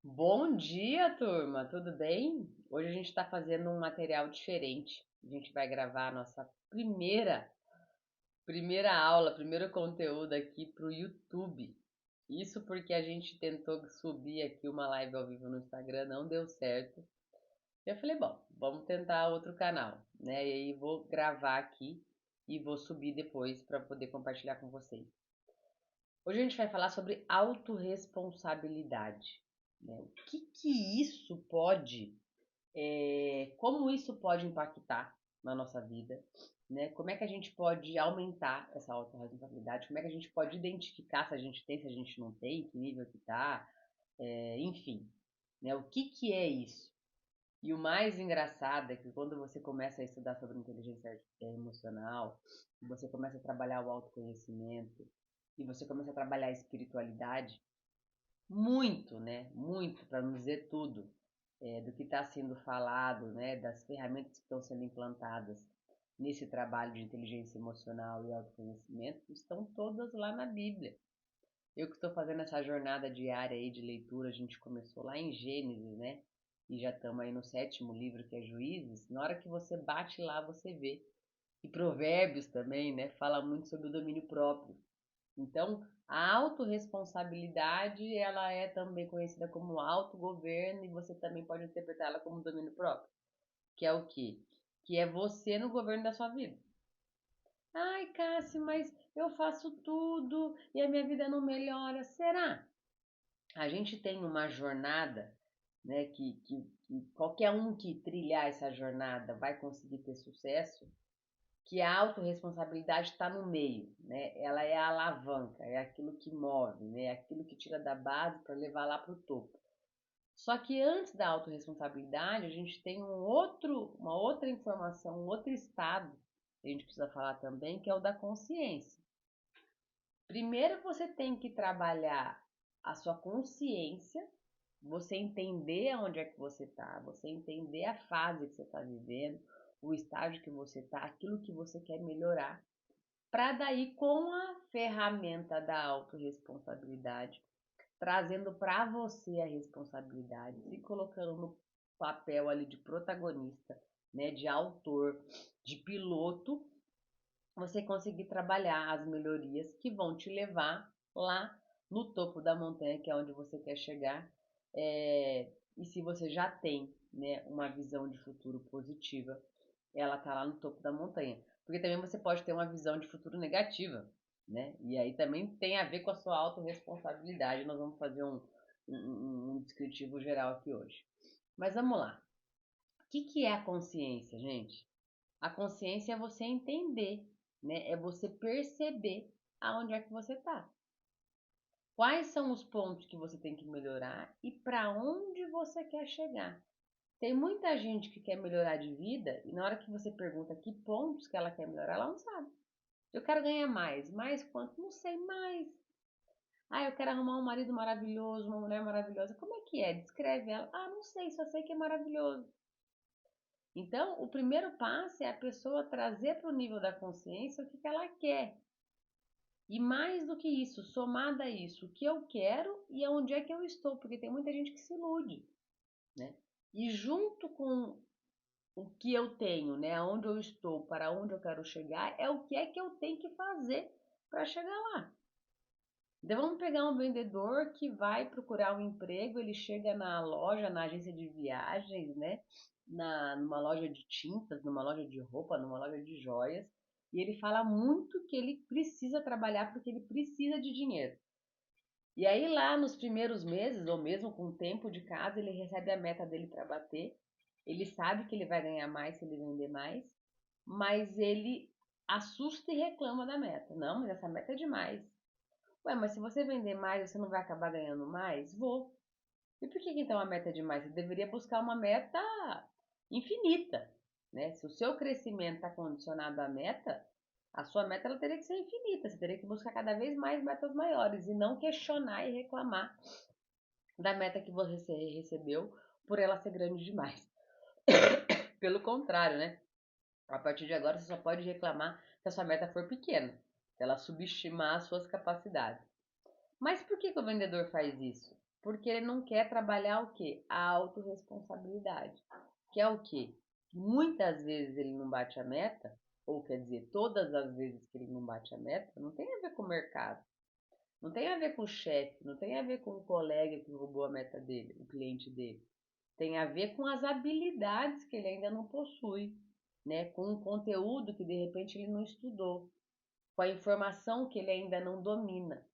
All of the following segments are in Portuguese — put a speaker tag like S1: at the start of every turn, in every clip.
S1: Bom dia, turma, tudo bem? Hoje a gente está fazendo um material diferente. A gente vai gravar a nossa primeira aula, primeiro conteúdo aqui para o YouTube. Isso porque a gente tentou subir aqui uma live ao vivo no Instagram, não deu certo. Eu falei, bom, vamos tentar outro canal, né? E aí vou gravar aqui e vou subir depois para poder compartilhar com vocês. Hoje a gente vai falar sobre autorresponsabilidade, né? O que isso pode como isso pode impactar na nossa vida, né? Como é que a gente pode aumentar essa autorresponsabilidade? Como é que a gente pode identificar se a gente tem, se a gente não tem, que nível que tá, enfim, né? O que é isso? E o mais engraçado é que quando você começa a estudar sobre inteligência emocional, você começa a trabalhar o autoconhecimento e você começa a trabalhar a espiritualidade, muito, né? Muito, para não dizer tudo, do que está sendo falado, né? Das ferramentas que estão sendo implantadas nesse trabalho de inteligência emocional e autoconhecimento, estão todas lá na Bíblia. Eu que estou fazendo essa jornada diária aí de leitura, a gente começou lá em Gênesis, né? E já estamos aí no sétimo livro, que é Juízes. Na hora que você bate lá, você vê. E Provérbios também, né? Fala muito sobre o domínio próprio. Então, a autorresponsabilidade, ela é também conhecida como autogoverno e você também pode interpretá-la como domínio próprio, que é o quê? Que é você no governo da sua vida. Ai, Cássio, mas eu faço tudo e a minha vida não melhora. Será? A gente tem uma jornada, né, que qualquer um que trilhar essa jornada vai conseguir ter sucesso, que a autorresponsabilidade está no meio, né? Ela é a alavanca, é aquilo que move, né? É aquilo que tira da base para levar lá para o topo. Só que antes da autorresponsabilidade, a gente tem uma outra informação, um outro estado que a gente precisa falar também, que é o da consciência. Primeiro você tem que trabalhar a sua consciência, você entender onde é que você está, você entender a fase que você está vivendo, o estágio que você está, aquilo que você quer melhorar, para daí com a ferramenta da autorresponsabilidade, trazendo para você a responsabilidade, se colocando no papel ali de protagonista, né, de autor, de piloto, você conseguir trabalhar as melhorias que vão te levar lá no topo da montanha, que é onde você quer chegar. E se você já tem, né, uma visão de futuro positiva, ela tá lá no topo da montanha. Porque também você pode ter uma visão de futuro negativa, né? E aí também tem a ver com a sua autorresponsabilidade. Nós vamos fazer um descritivo geral aqui hoje. Mas vamos lá. O que é a consciência, gente? A consciência é você entender, né? É você perceber aonde é que você tá. Quais são os pontos que você tem que melhorar e para onde você quer chegar. Tem muita gente que quer melhorar de vida e na hora que você pergunta que pontos que ela quer melhorar, ela não sabe. Eu quero ganhar mais. Mais quanto? Não sei mais. Ah, eu quero arrumar um marido maravilhoso, uma mulher maravilhosa. Como é que é? Descreve ela. Ah, não sei, só sei que é maravilhoso. Então, o primeiro passo é a pessoa trazer para o nível da consciência o que ela quer. E mais do que isso, somada a isso, o que eu quero e aonde é que eu estou, porque tem muita gente que se ilude, né? E junto com o que eu tenho, né, aonde eu estou, para onde eu quero chegar, é o que é que eu tenho que fazer para chegar lá. Então vamos pegar um vendedor que vai procurar um emprego, ele chega na loja, na agência de viagens, né, numa loja de tintas, numa loja de roupa, numa loja de joias, e ele fala muito que ele precisa trabalhar porque ele precisa de dinheiro. E aí lá nos primeiros meses, ou mesmo com o tempo de casa, ele recebe a meta dele para bater. Ele sabe que ele vai ganhar mais se ele vender mais, mas ele assusta e reclama da meta. Não, mas essa meta é demais. Ué, mas se você vender mais, você não vai acabar ganhando mais? Vou. E por que então a meta é demais? Você deveria buscar uma meta infinita, né? Se o seu crescimento está condicionado à meta, a sua meta ela teria que ser infinita. Você teria que buscar cada vez mais metas maiores e não questionar e reclamar da meta que você recebeu por ela ser grande demais. Pelo contrário, né? A partir de agora você só pode reclamar se a sua meta for pequena, se ela subestimar as suas capacidades. Mas por que o vendedor faz isso? Porque ele não quer trabalhar o quê? A autorresponsabilidade. Que é o quê? Muitas vezes ele não bate a meta, ou quer dizer, todas as vezes que ele não bate a meta, não tem a ver com o mercado, não tem a ver com o chefe, não tem a ver com o colega que roubou a meta dele, o cliente dele. Tem a ver com as habilidades que ele ainda não possui, né? Com o conteúdo que de repente ele não estudou, com a informação que ele ainda não domina,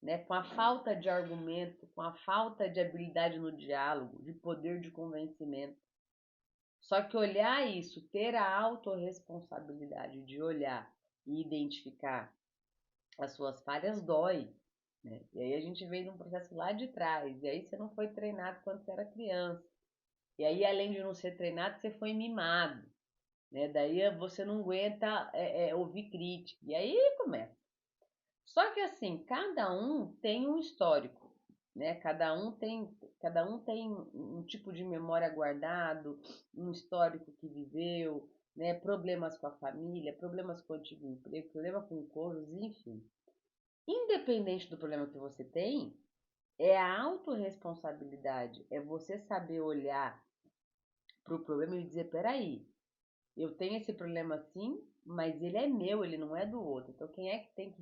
S1: né? Com a falta de argumento, com a falta de habilidade no diálogo, de poder de convencimento. Só que olhar isso, ter a autorresponsabilidade de olhar e identificar as suas falhas dói, né? E aí a gente vem num processo lá de trás, e aí você não foi treinado quando você era criança. E aí, além de não ser treinado, você foi mimado, né? Daí você não aguenta ouvir crítica. E aí começa. Só que assim, cada um tem um histórico, né? Cada um tem um tipo de memória guardado, um histórico que viveu, né? Problemas com a família, problemas com o antigo emprego, problema com o cônjuge, enfim. Independente do problema que você tem, é a autorresponsabilidade, é você saber olhar para o problema e dizer, peraí, eu tenho esse problema sim, mas ele é meu, ele não é do outro. Então quem é que tem que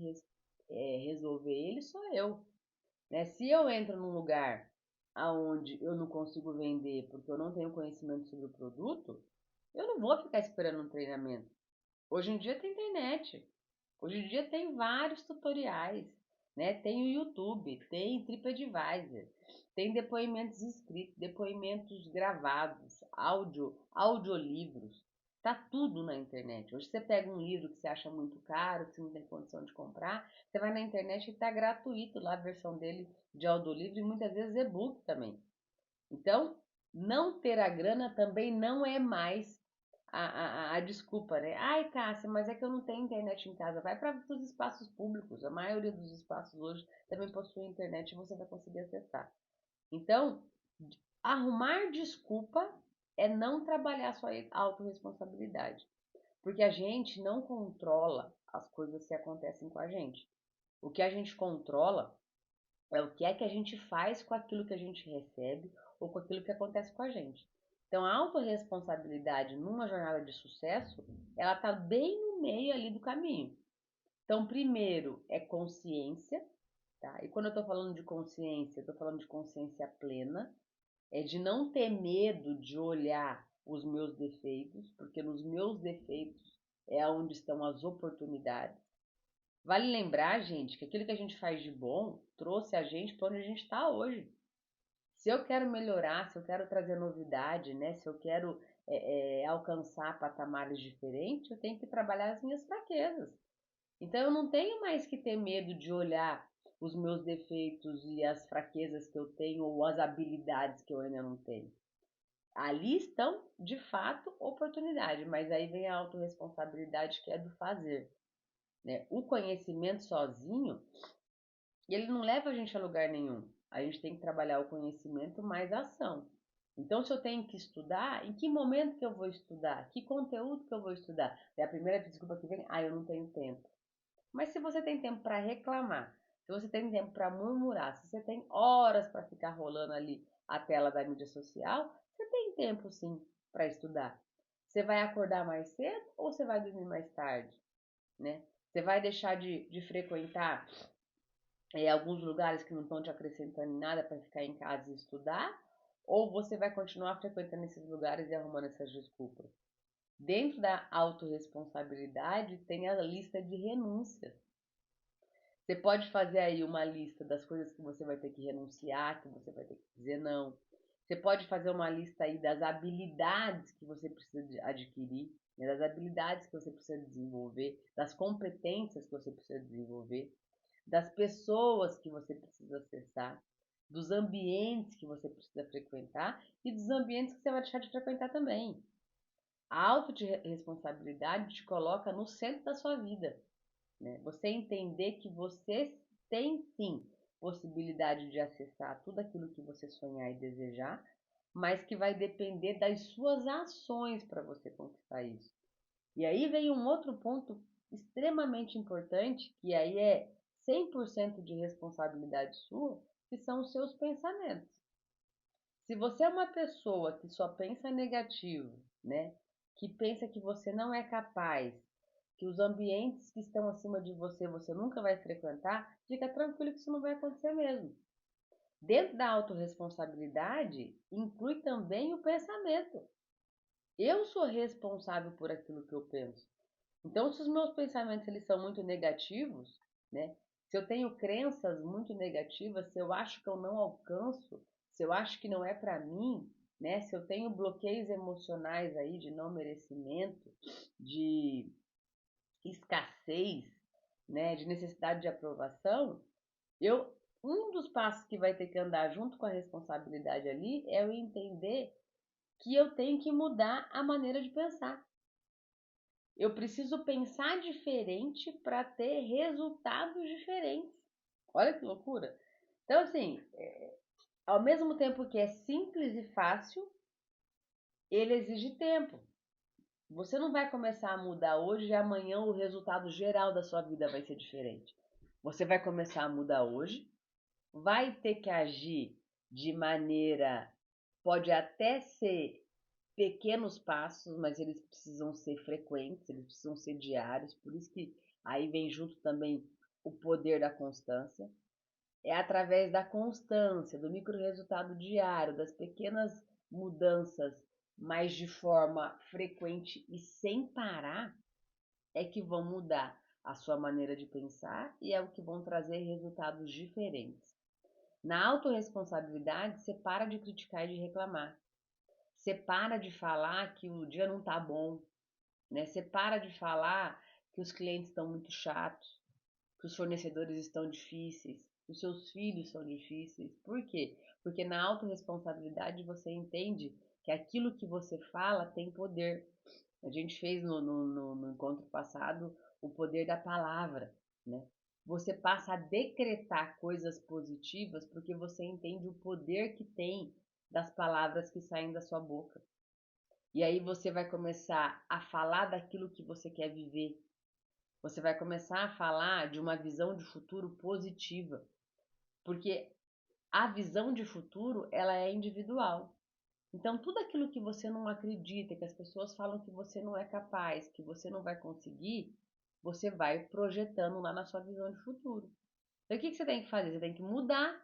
S1: resolver ele sou eu. Né? Se eu entro num lugar aonde eu não consigo vender porque eu não tenho conhecimento sobre o produto, eu não vou ficar esperando um treinamento. Hoje em dia tem internet. Hoje em dia tem vários tutoriais, né? Tem o YouTube, tem TripAdvisor, tem depoimentos escritos, depoimentos gravados, audiolivros. Tá tudo na internet. Hoje você pega um livro que você acha muito caro, que você não tem condição de comprar, você vai na internet e está gratuito lá a versão dele de audiolivro e muitas vezes e-book também. Então, não ter a grana também não é mais a desculpa, né? Ai, Cássia, mas é que eu não tenho internet em casa. Vai para os espaços públicos. A maioria dos espaços hoje também possui internet e você vai conseguir acessar. Então, arrumar desculpa é não trabalhar a sua autorresponsabilidade. Porque a gente não controla as coisas que acontecem com a gente. O que a gente controla é o que é que a gente faz com aquilo que a gente recebe ou com aquilo que acontece com a gente. Então, a autorresponsabilidade numa jornada de sucesso, ela está bem no meio ali do caminho. Então, primeiro é consciência, tá? E quando eu estou falando de consciência, eu estou falando de consciência plena, é de não ter medo de olhar os meus defeitos, porque nos meus defeitos é onde estão as oportunidades. Vale lembrar, gente, que aquilo que a gente faz de bom trouxe a gente para onde a gente está hoje. Se eu quero melhorar, se eu quero trazer novidade, né? Se eu quero alcançar patamares diferentes, eu tenho que trabalhar as minhas fraquezas. Então eu não tenho mais que ter medo de olhar os meus defeitos e as fraquezas que eu tenho ou as habilidades que eu ainda não tenho. Ali estão, de fato, oportunidade, mas aí vem a autorresponsabilidade que é do fazer. Né? O conhecimento sozinho, ele não leva a gente a lugar nenhum. A gente tem que trabalhar o conhecimento mais a ação. Então, se eu tenho que estudar, em que momento que eu vou estudar? Que conteúdo que eu vou estudar? É a primeira desculpa que vem, eu não tenho tempo. Mas se você tem tempo para reclamar, se você tem tempo para murmurar, se você tem horas para ficar rolando ali a tela da mídia social, você tem tempo sim para estudar. Você vai acordar mais cedo ou você vai dormir mais tarde, né? Você vai deixar de frequentar alguns lugares que não estão te acrescentando em nada para ficar em casa e estudar? Ou você vai continuar frequentando esses lugares e arrumando essas desculpas? Dentro da autorresponsabilidade tem a lista de renúncias. Você pode fazer aí uma lista das coisas que você vai ter que renunciar, que você vai ter que dizer não. Você pode fazer uma lista aí das habilidades que você precisa adquirir, né, das habilidades que você precisa desenvolver, das competências que você precisa desenvolver, das pessoas que você precisa acessar, dos ambientes que você precisa frequentar e dos ambientes que você vai deixar de frequentar também. A autorresponsabilidade te coloca no centro da sua vida, né? Você entender que você tem sim possibilidade de acessar tudo aquilo que você sonhar e desejar, mas que vai depender das suas ações para você conquistar isso. E aí vem um outro ponto extremamente importante, que aí é 100% de responsabilidade sua, que são os seus pensamentos. Se você é uma pessoa que só pensa negativo, né? Que pensa que você não é capaz, que os ambientes que estão acima de você você nunca vai frequentar, fica tranquilo que isso não vai acontecer mesmo. Dentro da autorresponsabilidade, inclui também o pensamento. Eu sou responsável por aquilo que eu penso. Então, se os meus pensamentos eles são muito negativos, né? Se eu tenho crenças muito negativas, se eu acho que eu não alcanço, se eu acho que não é para mim, né? Se eu tenho bloqueios emocionais aí de não merecimento, de escassez, né? De necessidade de aprovação, eu um dos passos que vai ter que andar junto com a responsabilidade ali é eu entender que eu tenho que mudar a maneira de pensar. Eu preciso pensar diferente para ter resultados diferentes. Olha que loucura. Então, assim, ao mesmo tempo que é simples e fácil, ele exige tempo. Você não vai começar a mudar hoje e amanhã o resultado geral da sua vida vai ser diferente. Você vai começar a mudar hoje, vai ter que agir de maneira, pode até ser pequenos passos, mas eles precisam ser frequentes, eles precisam ser diários, por isso que aí vem junto também o poder da constância. É através da constância, do micro resultado diário, das pequenas mudanças, mas de forma frequente e sem parar, é que vão mudar a sua maneira de pensar e é o que vão trazer resultados diferentes. Na autorresponsabilidade, você para de criticar e de reclamar. Você para de falar que o dia não tá bom, né? Você para de falar que os clientes estão muito chatos, que os fornecedores estão difíceis, que os seus filhos são difíceis. Por quê? Porque na autorresponsabilidade você entende que aquilo que você fala tem poder. A gente fez no encontro passado o poder da palavra, né? Você passa a decretar coisas positivas porque você entende o poder que tem das palavras que saem da sua boca. E aí você vai começar a falar daquilo que você quer viver. Você vai começar a falar de uma visão de futuro positiva, porque a visão de futuro, ela é individual. Então, tudo aquilo que você não acredita, que as pessoas falam que você não é capaz, que você não vai conseguir, você vai projetando lá na sua visão de futuro. Então, o que você tem que fazer? Você tem que mudar,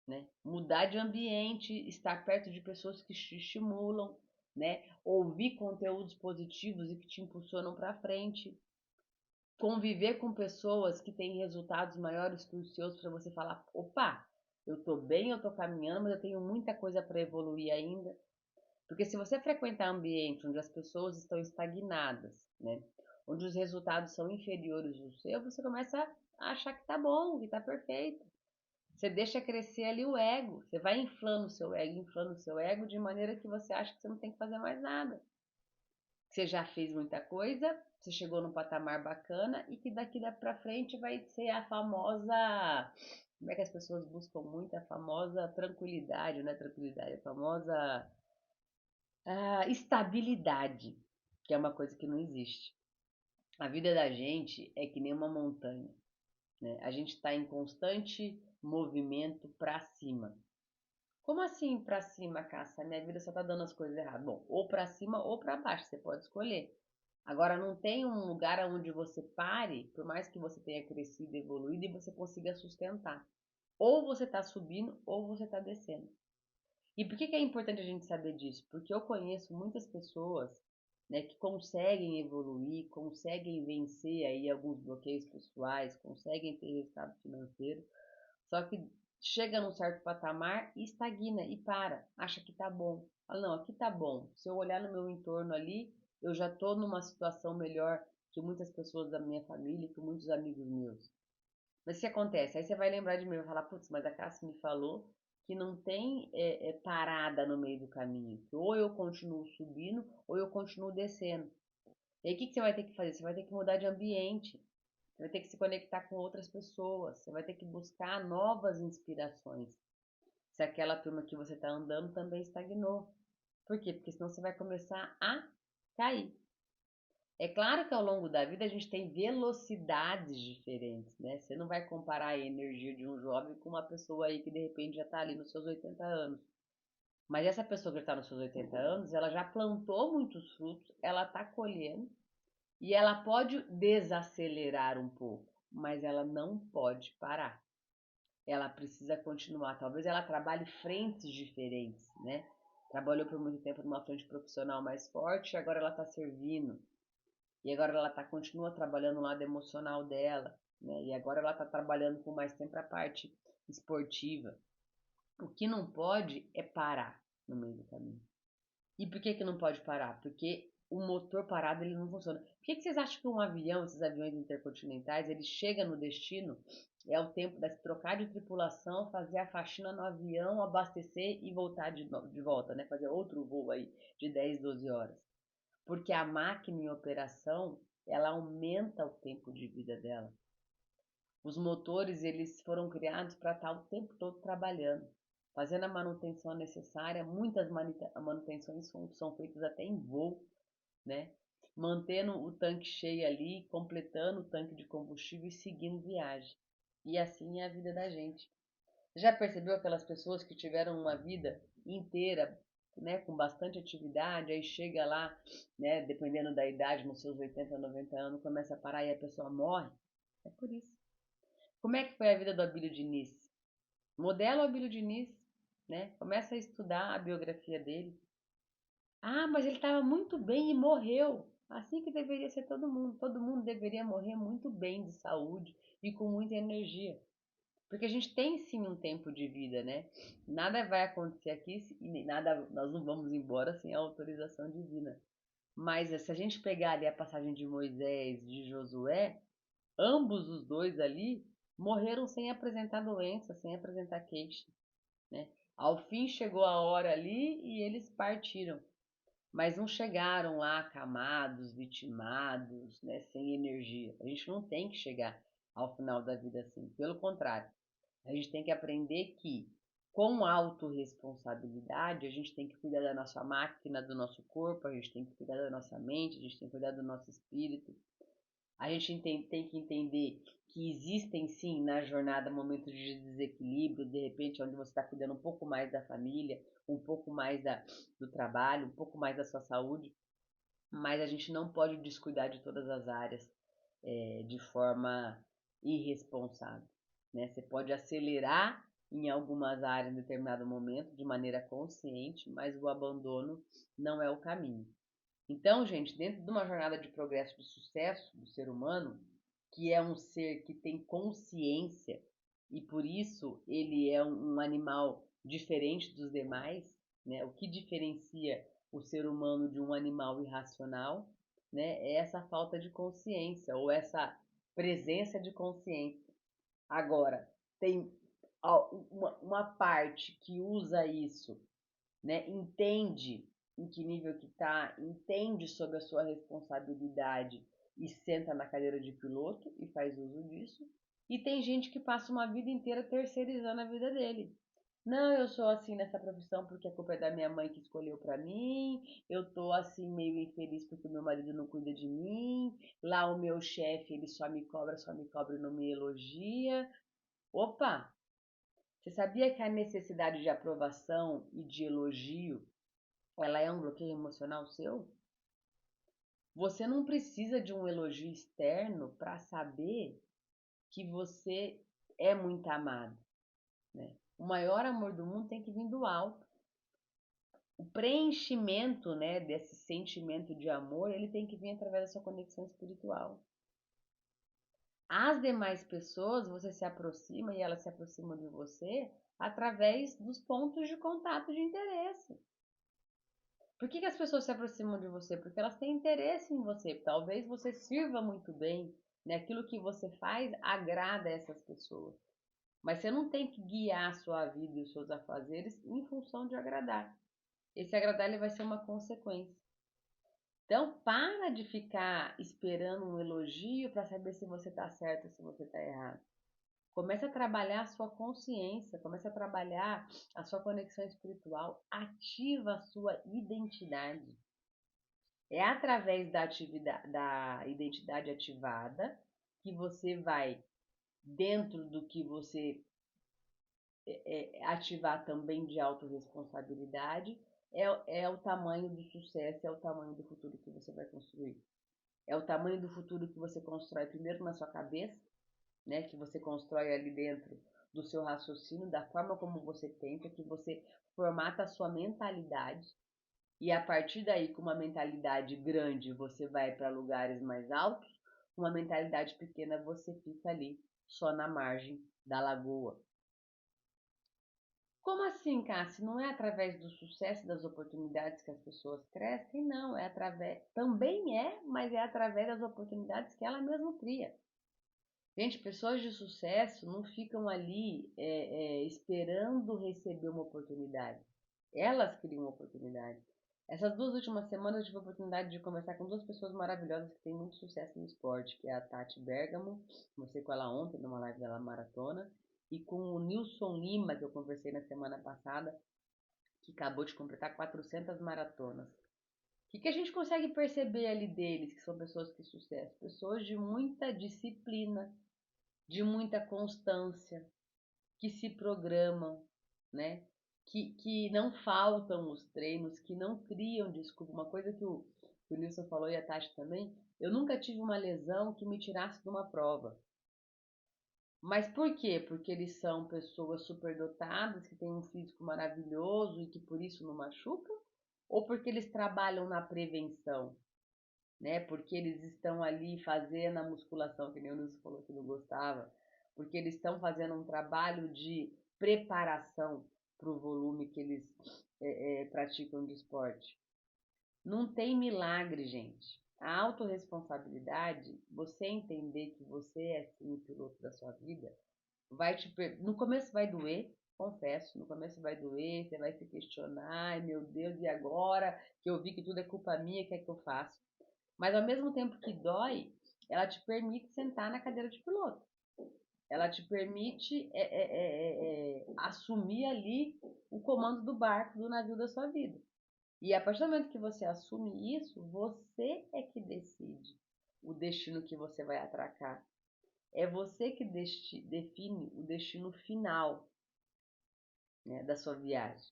S1: né? Mudar de ambiente, estar perto de pessoas que te estimulam, né? Ouvir conteúdos positivos e que te impulsionam para frente. Conviver com pessoas que têm resultados maiores que os seus para você falar, opa, eu tô bem, eu tô caminhando, mas eu tenho muita coisa para evoluir ainda. Porque se você frequentar ambientes onde as pessoas estão estagnadas, né? Onde os resultados são inferiores ao seu, você começa a achar que tá bom, que tá perfeito. Você deixa crescer ali o ego. Você vai inflando o seu ego de maneira que você acha que você não tem que fazer mais nada. Você já fez muita coisa, você chegou num patamar bacana e que daqui pra frente vai ser a famosa. Como é que as pessoas buscam muito? A famosa tranquilidade, né? Tranquilidade, a famosa estabilidade, que é uma coisa que não existe. A vida da gente é que nem uma montanha, né? A gente está em constante movimento para cima. Como assim para cima, Cássia? Minha vida só tá dando as coisas erradas. Bom, ou para cima ou para baixo, você pode escolher. Agora, não tem um lugar onde você pare, por mais que você tenha crescido e evoluído, e você consiga sustentar. Ou você está subindo ou você está descendo. E por que é importante a gente saber disso? Porque eu conheço muitas pessoas, né, que conseguem evoluir, conseguem vencer aí alguns bloqueios pessoais, conseguem ter resultado financeiro, só que chega num certo patamar e estagna e para, acha que tá bom. Fala, não, aqui tá bom. Se eu olhar no meu entorno ali, eu já tô numa situação melhor que muitas pessoas da minha família, que muitos amigos meus. Mas o que acontece? Aí você vai lembrar de mim e vai falar, putz, mas a Cássia me falou que não tem parada no meio do caminho. Que ou eu continuo subindo ou eu continuo descendo. E aí o que você vai ter que fazer? Você vai ter que mudar de ambiente. Você vai ter que se conectar com outras pessoas. Você vai ter que buscar novas inspirações. Se aquela turma que você está andando também estagnou. Por quê? Porque senão você vai começar a cair. É claro que ao longo da vida a gente tem velocidades diferentes, né? Você não vai comparar a energia de um jovem com uma pessoa aí que de repente já está ali nos seus 80 anos. Mas essa pessoa que está nos seus 80 anos, ela já plantou muitos frutos, ela está colhendo e ela pode desacelerar um pouco, mas ela não pode parar. Ela precisa continuar. Talvez ela trabalhe frentes diferentes, né? Trabalhou por muito tempo numa frente profissional mais forte, agora ela está servindo. E agora ela continua trabalhando o lado emocional dela, né? E agora ela está trabalhando com mais tempo a parte esportiva. O que não pode é parar no meio do caminho. E por que que não pode parar? Porque o motor parado ele não funciona. Por que que vocês acham que um avião, esses aviões intercontinentais, ele chega no destino, é o tempo de se trocar de tripulação, fazer a faxina no avião, abastecer e voltar de volta, né? Fazer outro voo aí de 10, 12 horas. Porque a máquina em operação, ela aumenta o tempo de vida dela. Os motores, eles foram criados para estar o tempo todo trabalhando, fazendo a manutenção necessária. Muitas manutenções são feitas até em voo, né? Mantendo o tanque cheio ali, completando o tanque de combustível e seguindo viagem. E assim é a vida da gente. Já percebeu aquelas pessoas que tiveram uma vida inteira, né, com bastante atividade, aí chega lá, né, dependendo da idade, nos seus 80, 90 anos, começa a parar e a pessoa morre? É por isso. Como é que foi a vida do Abílio Diniz? Modela o Abílio Diniz, né? Começa a estudar a biografia dele. Ah, mas ele estava muito bem e morreu. Assim que deveria ser todo mundo. Todo mundo deveria morrer muito bem de saúde e com muita energia. Porque a gente tem sim um tempo de vida, né? Nada vai acontecer aqui e nada, nós não vamos embora sem a autorização divina. Mas se a gente pegar ali a passagem de Moisés, de Josué, ambos os dois ali morreram sem apresentar doença, sem apresentar queixa, né? Ao fim chegou a hora ali e eles partiram, mas não chegaram lá acamados, vitimados, né, sem energia. A gente não tem que chegar ao final da vida assim, pelo contrário. A gente tem que aprender que, com autorresponsabilidade, a gente tem que cuidar da nossa máquina, do nosso corpo, a gente tem que cuidar da nossa mente, a gente tem que cuidar do nosso espírito. A gente tem que entender que existem sim na jornada momentos de desequilíbrio, de repente, onde você está cuidando um pouco mais da família, um pouco mais do trabalho, um pouco mais da sua saúde, mas a gente não pode descuidar de todas as áreas de forma irresponsável, né? Você pode acelerar em algumas áreas em determinado momento de maneira consciente, mas o abandono não é o caminho. Então, gente, dentro de uma jornada de progresso de sucesso do ser humano, que é um ser que tem consciência e por isso ele é um animal diferente dos demais, né? O que diferencia o ser humano de um animal irracional, né? É essa falta de consciência ou essa presença de consciência. Agora, tem uma parte que usa isso, né? Entende em que nível que está, entende sobre a sua responsabilidade e senta na cadeira de piloto e faz uso disso. E tem gente que passa uma vida inteira terceirizando a vida dele. Não, eu sou assim nessa profissão porque a culpa é da minha mãe que escolheu pra mim. Eu tô assim meio infeliz porque meu marido não cuida de mim. Lá o meu chefe, ele só me cobra e não me elogia. Opa, você sabia que a necessidade de aprovação e de elogio ela é um bloqueio emocional seu? Você não precisa de um elogio externo para saber que você é muito amado, né? O maior amor do mundo tem que vir do alto. O preenchimento, né, desse sentimento de amor, ele tem que vir através da sua conexão espiritual. As demais pessoas, você se aproxima e elas se aproximam de você através dos pontos de contato de interesse. Por que as pessoas se aproximam de você? Porque elas têm interesse em você. Talvez você sirva muito bem, né? Aquilo que você faz agrada essas pessoas. Mas você não tem que guiar a sua vida e os seus afazeres em função de agradar. Esse agradar ele vai ser uma consequência. Então, para de ficar esperando um elogio para saber se você está certo ou se você está errado. Comece a trabalhar a sua consciência, comece a trabalhar a sua conexão espiritual, ativa a sua identidade. É através da atividade, da identidade ativada que você vai, dentro do que você ativar também de autorresponsabilidade, é o tamanho do sucesso, é o tamanho do futuro que você vai construir. É o tamanho do futuro que você constrói primeiro na sua cabeça, né? Que você constrói ali dentro do seu raciocínio, da forma como você pensa, que você formata a sua mentalidade. E a partir daí, com uma mentalidade grande, você vai para lugares mais altos, com uma mentalidade pequena, você fica ali, só na margem da lagoa. Como assim, Cassi? Não é através do sucesso e das oportunidades que as pessoas crescem? Não, é através. Também é, mas é através das oportunidades que ela mesma cria. Gente, pessoas de sucesso não ficam ali esperando receber uma oportunidade. Elas criam uma oportunidade. Essas 2 últimas semanas eu tive a oportunidade de conversar com 2 pessoas maravilhosas que têm muito sucesso no esporte, que é a Tati Bergamo, conversei com ela ontem numa live dela maratona, e com o Nilson Lima, que eu conversei na semana passada, que acabou de completar 400 maratonas. O que a gente consegue perceber ali deles, que são pessoas que sucesso? Pessoas de muita disciplina, de muita constância, que se programam, né? Que não faltam os treinos, que não criam desculpa. Uma coisa que o Nilson falou e a Tati também, eu nunca tive uma lesão que me tirasse de uma prova. Mas por quê? Porque eles são pessoas superdotadas, que têm um físico maravilhoso e que por isso não machucam? Ou porque eles trabalham na prevenção, né? Porque eles estão ali fazendo a musculação, que nem o Nilson falou que não gostava, porque eles estão fazendo um trabalho de preparação para o volume que eles praticam de esporte. Não tem milagre, gente. A autorresponsabilidade, você entender que você é sim o piloto da sua vida, no começo vai doer, confesso, no começo vai doer, você vai se questionar, ai meu Deus, e agora que eu vi que tudo é culpa minha, o que é que eu faço? Mas ao mesmo tempo que dói, ela te permite sentar na cadeira de piloto. Ela te permite assumir ali o comando do barco, do navio da sua vida. E a partir do momento que você assume isso, você é que decide o destino que você vai atracar. É você que define o destino final, né, da sua viagem.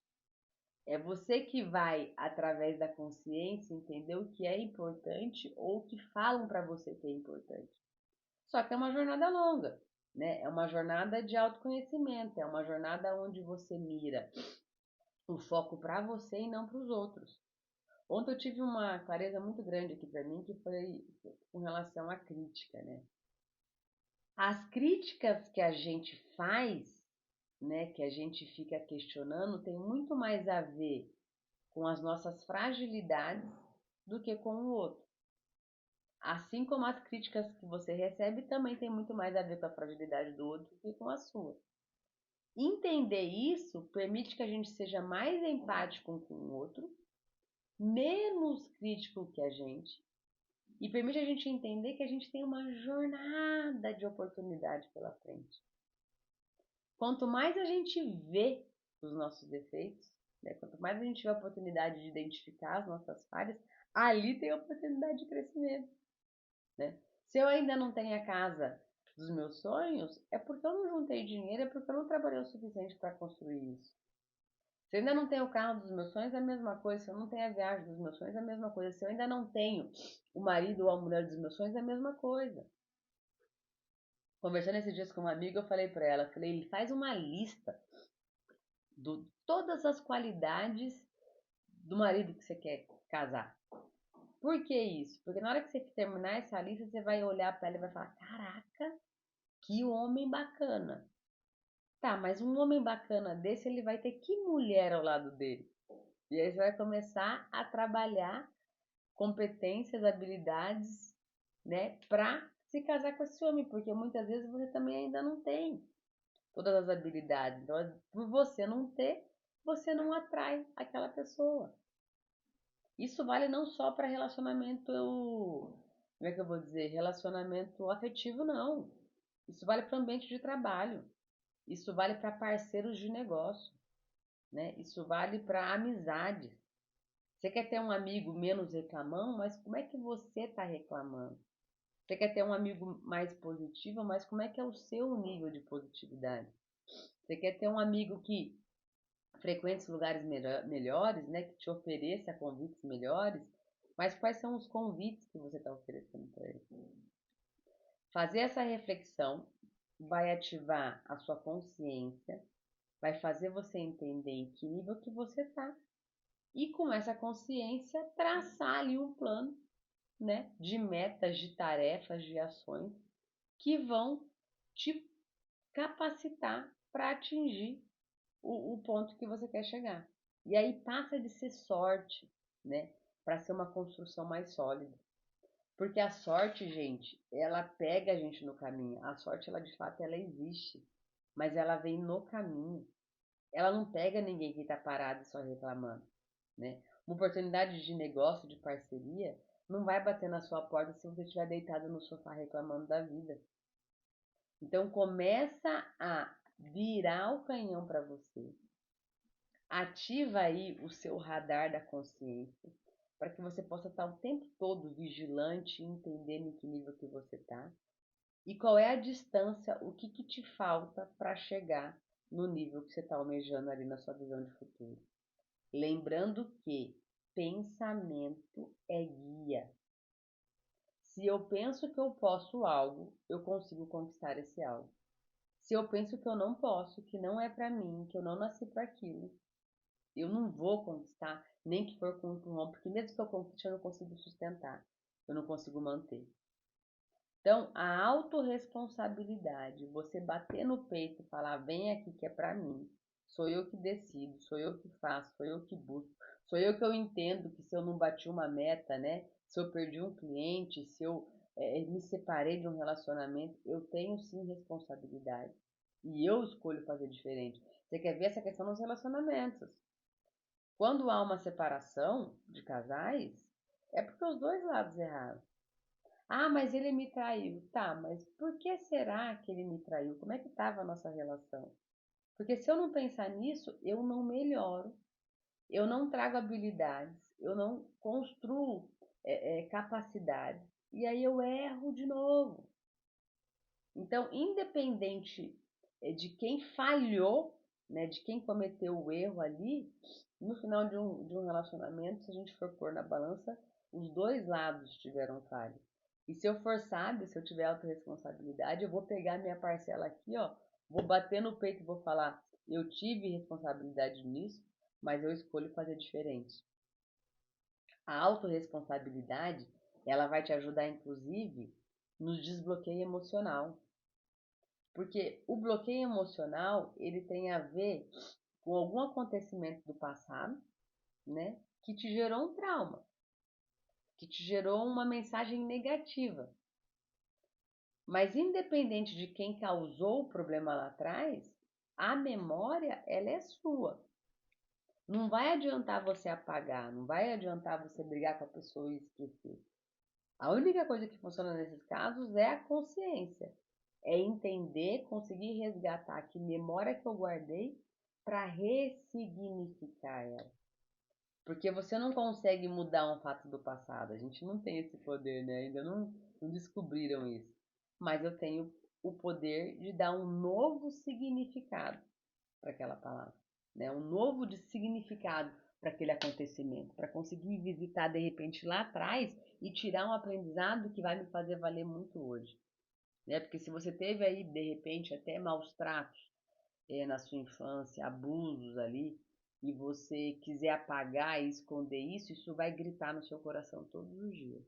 S1: É você que vai, através da consciência, entender o que é importante ou o que falam para você que é importante. Só que é uma jornada longa, né? É uma jornada de autoconhecimento, é uma jornada onde você mira o foco para você e não para os outros. Ontem eu tive uma clareza muito grande aqui para mim, que foi com relação à crítica, né? As críticas que a gente faz, né, que a gente fica questionando, tem muito mais a ver com as nossas fragilidades do que com o outro. Assim como as críticas que você recebe também tem muito mais a ver com a fragilidade do outro do que com a sua. Entender isso permite que a gente seja mais empático com o outro, menos crítico que a gente, e permite a gente entender que a gente tem uma jornada de oportunidade pela frente. Quanto mais a gente vê os nossos defeitos, né, quanto mais a gente tiver a oportunidade de identificar as nossas falhas, ali tem a oportunidade de crescimento. Né? Se eu ainda não tenho a casa dos meus sonhos, é porque eu não juntei dinheiro, é porque eu não trabalhei o suficiente para construir isso. Se eu ainda não tenho o carro dos meus sonhos, é a mesma coisa. Se eu não tenho a viagem dos meus sonhos, é a mesma coisa. Se eu ainda não tenho o marido ou a mulher dos meus sonhos, é a mesma coisa. Conversando esses dias com uma amiga, eu falei para ela, falei, faz uma lista de todas as qualidades do marido que você quer casar. Por que isso? Porque na hora que você terminar essa lista, você vai olhar para ela e vai falar, caraca, que homem bacana. Tá, mas um homem bacana desse, ele vai ter que mulher ao lado dele? E aí você vai começar a trabalhar competências, habilidades, né, para se casar com esse homem, porque muitas vezes você também ainda não tem todas as habilidades. Então, por você não ter, você não atrai aquela pessoa. Isso vale não só para relacionamento, como é que eu vou dizer, relacionamento afetivo, não. Isso vale para o ambiente de trabalho. Isso vale para parceiros de negócio, né? Isso vale para amizades. Você quer ter um amigo menos reclamão, mas como é que você está reclamando? Você quer ter um amigo mais positivo, mas como é que é o seu nível de positividade? Você quer ter um amigo que frequente os lugares melhores, né? Que te ofereça convites melhores, mas quais são os convites que você está oferecendo para ele? Fazer essa reflexão vai ativar a sua consciência, vai fazer você entender em que nível que você está e com essa consciência traçar ali um plano, né, de metas, de tarefas, de ações que vão te capacitar para atingir o ponto que você quer chegar. E aí passa de ser sorte, né, para ser uma construção mais sólida. Porque a sorte, gente, ela pega a gente no caminho. A sorte, ela de fato, ela existe, mas ela vem no caminho. Ela não pega ninguém que está parado e só reclamando, né? Uma oportunidade de negócio, de parceria, não vai bater na sua porta se você estiver deitado no sofá reclamando da vida. Então começa a virar o canhão para você. Ativa aí o seu radar da consciência, para que você possa estar o tempo todo vigilante, entendendo em que nível que você está e qual é a distância, o que te falta para chegar no nível que você está almejando ali na sua visão de futuro. Lembrando que pensamento é guia. Se eu penso que eu posso algo, eu consigo conquistar esse algo. Se eu penso que eu não posso, que não é para mim, que eu não nasci para aquilo, eu não vou conquistar, nem que for com um empurrão, porque mesmo que eu conquiste, eu não consigo sustentar, eu não consigo manter. Então, a autorresponsabilidade, você bater no peito e falar, vem aqui que é pra mim, sou eu que decido, sou eu que faço, sou eu que busco, sou eu que eu entendo que se eu não bati uma meta, né? Se eu perdi um cliente, se eu me separei de um relacionamento, eu tenho sim responsabilidade. E eu escolho fazer diferente. Você quer ver essa questão nos relacionamentos? Quando há uma separação de casais, é porque os dois lados erraram. Ah, mas ele me traiu. Tá, mas por que será que ele me traiu? Como é que estava a nossa relação? Porque se eu não pensar nisso, eu não melhoro, eu não trago habilidades, eu não construo capacidade. E aí eu erro de novo. Então, independente de quem falhou, né, de quem cometeu o erro ali, no final de um relacionamento, se a gente for pôr na balança, os dois lados tiveram falha. E se eu for sábio, se eu tiver autorresponsabilidade, eu vou pegar minha parcela aqui, ó, vou bater no peito e vou falar, eu tive responsabilidade nisso, mas eu escolho fazer diferente. A autorresponsabilidade, ela vai te ajudar, inclusive, no desbloqueio emocional. Porque o bloqueio emocional, ele tem a ver com algum acontecimento do passado, né, que te gerou um trauma, que te gerou uma mensagem negativa. Mas independente de quem causou o problema lá atrás, a memória, ela é sua. Não vai adiantar você apagar, não vai adiantar você brigar com a pessoa e esquecer. A única coisa que funciona nesses casos é a consciência. É entender, conseguir resgatar que memória que eu guardei para ressignificar ela. Porque você não consegue mudar um fato do passado. A gente não tem esse poder, né? Ainda não descobriram isso. Mas eu tenho o poder de dar um novo significado para aquela palavra, né? Um novo de significado para aquele acontecimento, para conseguir visitar de repente lá atrás e tirar um aprendizado que vai me fazer valer muito hoje, né? Porque se você teve aí de repente até maus tratos na sua infância, abusos ali, e você quiser apagar e esconder isso, isso vai gritar no seu coração todos os dias.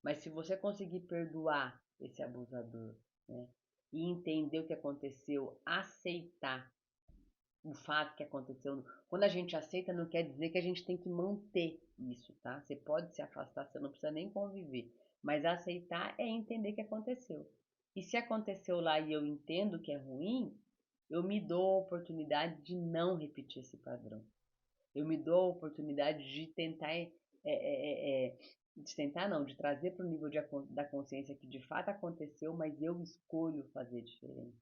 S1: Mas se você conseguir perdoar esse abusador, né, e entender o que aconteceu, aceitar o fato que aconteceu. Quando a gente aceita, não quer dizer que a gente tem que manter isso, tá? Você pode se afastar, você não precisa nem conviver. Mas aceitar é entender que aconteceu. E se aconteceu lá e eu entendo que é ruim, eu me dou a oportunidade de não repetir esse padrão. Eu me dou a oportunidade de tentar, de tentar não, de trazer para o nível da consciência que de fato aconteceu, mas eu escolho fazer diferente.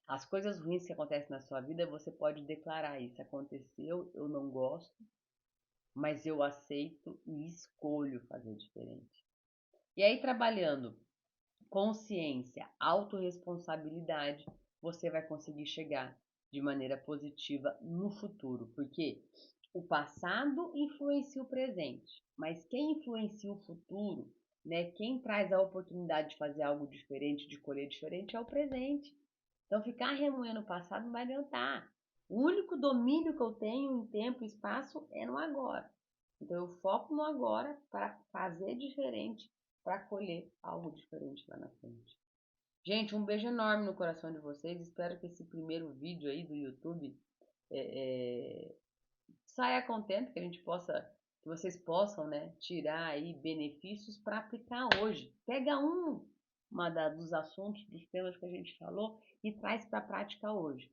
S1: As coisas ruins que acontecem na sua vida, você pode declarar isso. Aconteceu, eu não gosto, mas eu aceito e escolho fazer diferente. E aí, trabalhando consciência, autorresponsabilidade, você vai conseguir chegar de maneira positiva no futuro, porque o passado influencia o presente, mas quem influencia o futuro, né, quem traz a oportunidade de fazer algo diferente, de colher diferente, é o presente. Então, ficar remoendo o passado não vai adiantar. O único domínio que eu tenho em tempo e espaço é no agora. Então, eu foco no agora para fazer diferente, para colher algo diferente lá na frente. Gente, um beijo enorme no coração de vocês. Espero que esse primeiro vídeo aí do YouTube é, saia contente, que a gente possa, que vocês possam, né, tirar aí benefícios para aplicar hoje. Pega dos assuntos, dos temas que a gente falou e traz para a prática hoje.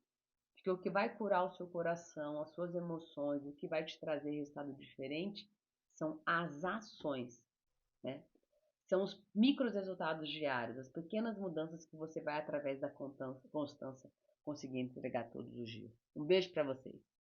S1: Porque o que vai curar o seu coração, as suas emoções, o que vai te trazer resultado diferente são as ações, né? São os micros resultados diários, as pequenas mudanças que você vai, através da constância, conseguir entregar todos os dias. Um beijo para vocês.